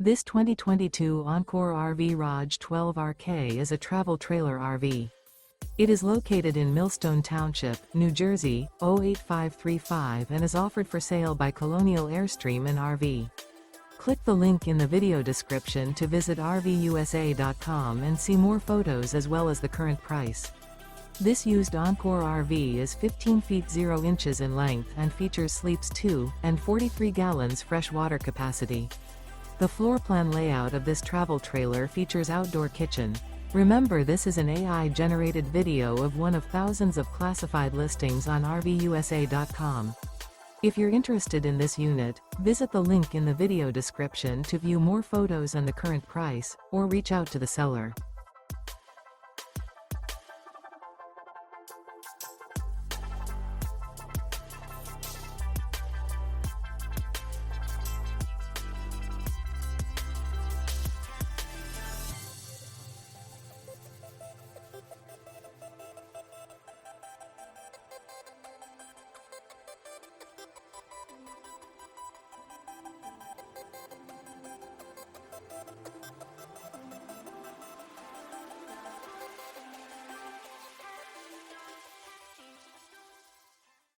This 2022 Encore RV ROG 12RK is a travel trailer RV. It is located in Millstone Township, New Jersey, 08535 and is offered for sale by Colonial Airstream RV. Click the link in the video description to visit RVUSA.com and see more photos as well as the current price. This used Encore RV is 15 feet 0 inches in length and features sleeps 2 and 43 gallons fresh water capacity. The floor plan layout of this travel trailer features outdoor kitchen. Remember, this is an AI-generated video of one of thousands of classified listings on RVUSA.com. If you're interested in this unit, visit the link in the video description to view more photos and the current price, or reach out to the seller.